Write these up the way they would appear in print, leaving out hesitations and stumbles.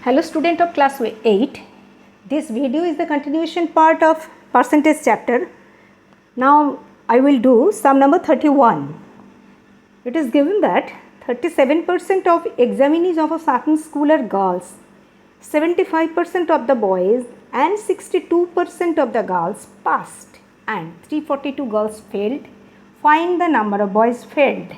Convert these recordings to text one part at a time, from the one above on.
Hello student of class 8. This video is the continuation part of percentage chapter. Now I will do sum number 31. It is given that 37% of examinees of a certain school are girls, 75% of the boys and 62% of the girls passed and 342 girls failed. Find the number of boys failed.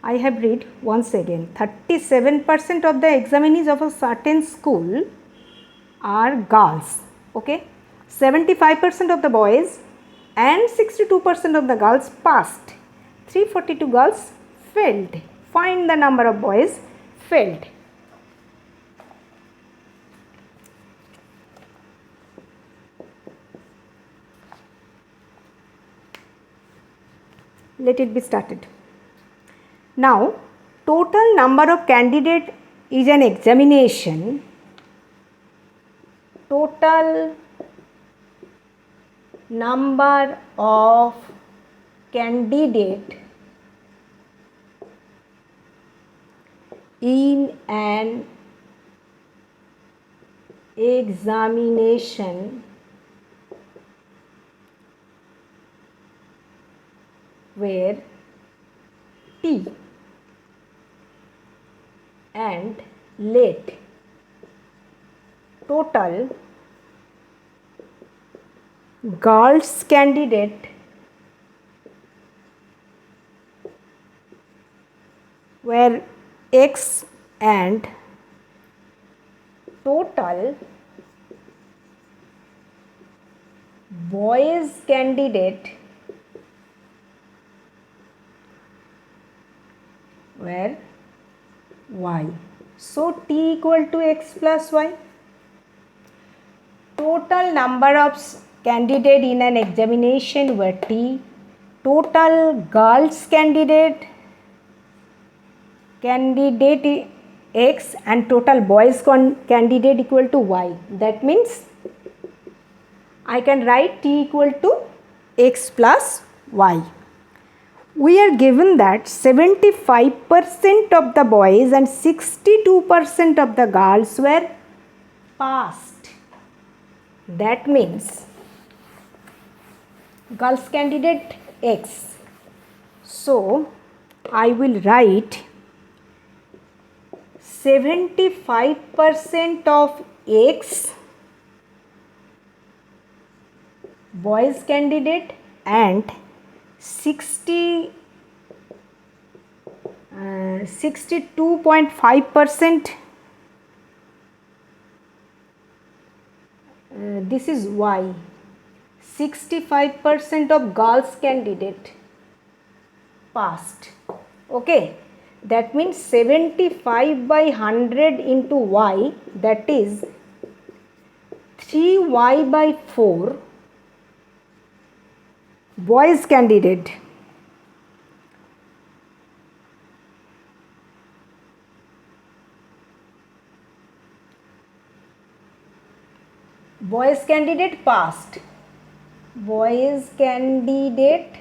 I have read once again. 37% of the examinees of a certain school are girls. Okay. 75% of the boys and 62% of the girls passed. 342 girls failed. Find the number of boys failed. Let it be started. Now, total number of candidate is an examination. Total number of candidate in an examination where T and let total girls candidate where X and total boys candidate where Y. So T equal to X plus Y. Total number of candidate in an examination were T. Total girls candidate X and total boys candidate equal to Y. That means I can write T equal to X plus Y. We are given that 75% of the boys and 62% of the girls were passed. That means girls candidate X. So I will write 75% of X boys candidate and 62.5% this is Y. 65% of girls candidate passed. Okay, that means 75 by 100 into Y, that is 3Y by 4 boys candidate. Boys candidate passed. Boys candidate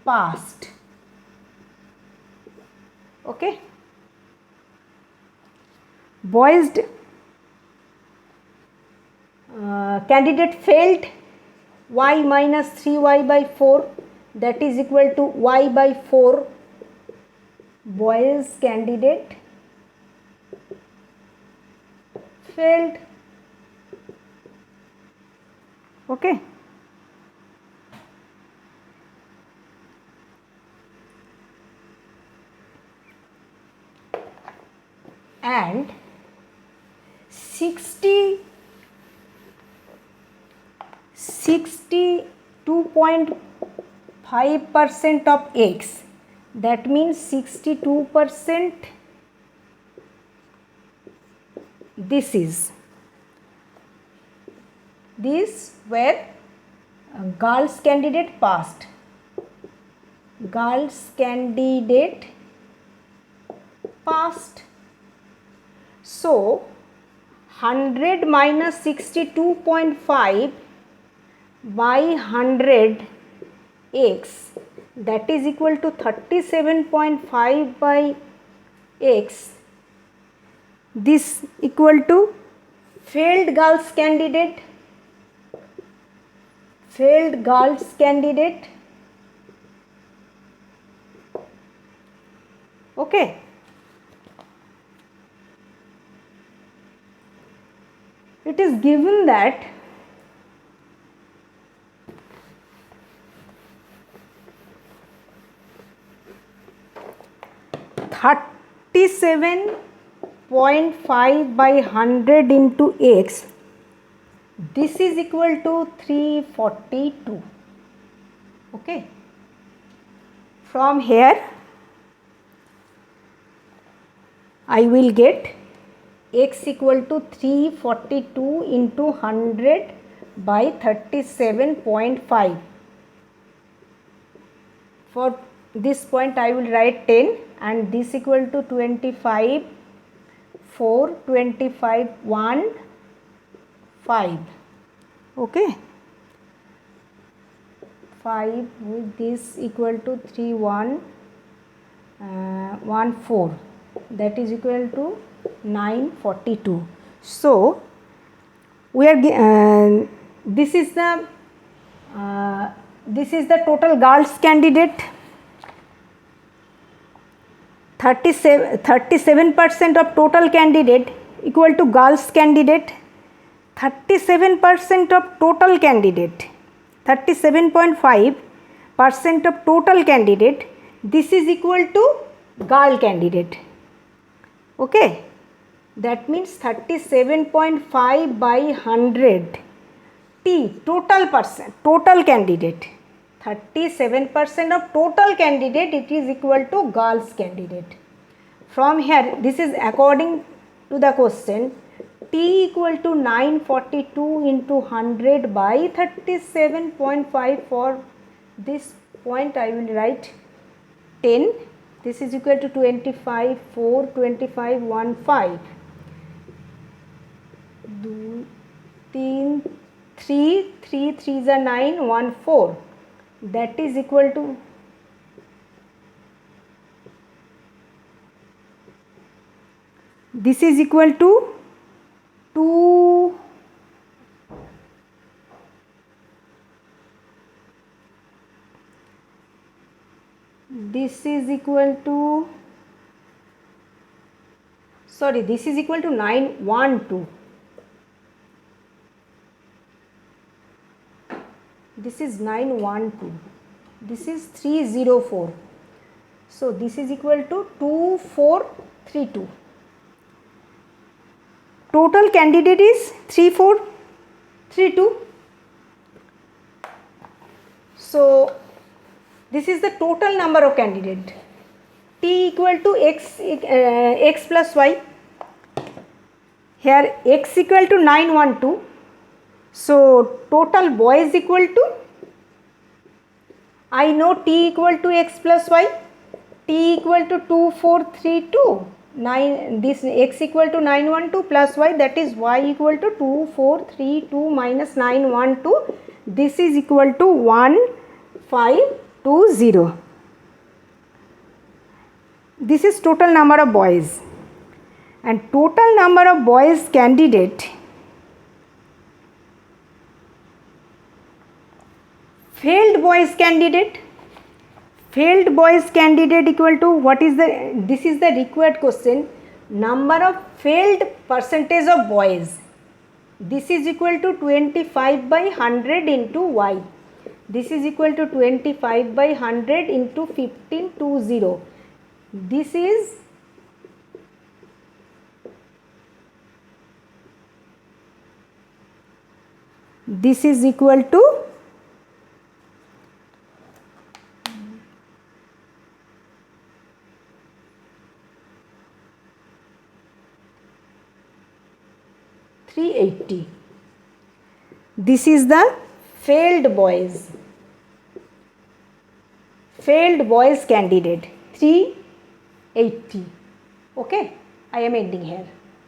passed. Okay. Boys candidate failed. Y minus 3Y by 4, that is equal to Y by 4 boys candidate failed. Okay. And 62.5% of X, that means 62%, this where girls candidate passed. Girls candidate passed. So 100 minus 62.5, by 100 x, that is equal to 37.5 by x. This equal to failed girls candidate, okay. It is given that 37.5 by 100 into x, this is equal to 342, okay. From here I will get x equal to 342 into 100 by 37.5. For this point I will write 10 and this equal to 25, 4, 25, 1, 5, okay. 5 with this equal to 3, 1, 1, 4, that is equal to 942. So we are this is the total girls candidate. 37% of total candidate equal to girls candidate. 37% of total candidate, 37.5% of total candidate, this is equal to girl candidate, okay. That means 37.5 by 100 T total candidate, 37% of total candidate, it is equal to girls candidate. From here this is according to the question, T equal to 942 into 100 by 37.5. For this point I will write 10, this is equal to 25, 4, 25, 1, 5, 2, 3, 3, 3, 3 is a 9, 1, 4, that is equal to this is equal to 2, this is equal to, sorry, this is equal to 912, this is 912, this is 304, so this is equal to 2432. Total candidate is 3432. So this is the total number of candidate. T equal to x plus y. Here x equal to 912. So total boys equal to, I know T equal to x plus y. T equal to 2432. 9, this x equal to 912 plus y, that is y equal to 2432 minus 912, this is equal to 1520. This is total number of boys, and total number of boys candidate, failed boys candidate equal to, what is the, this is the required question, number of failed percentage of boys, this is equal to 25 by 100 into y, this is equal to 25 by 100 into 1520, this is equal to 380. This is the failed boys candidate, 380. Okay, I am ending here.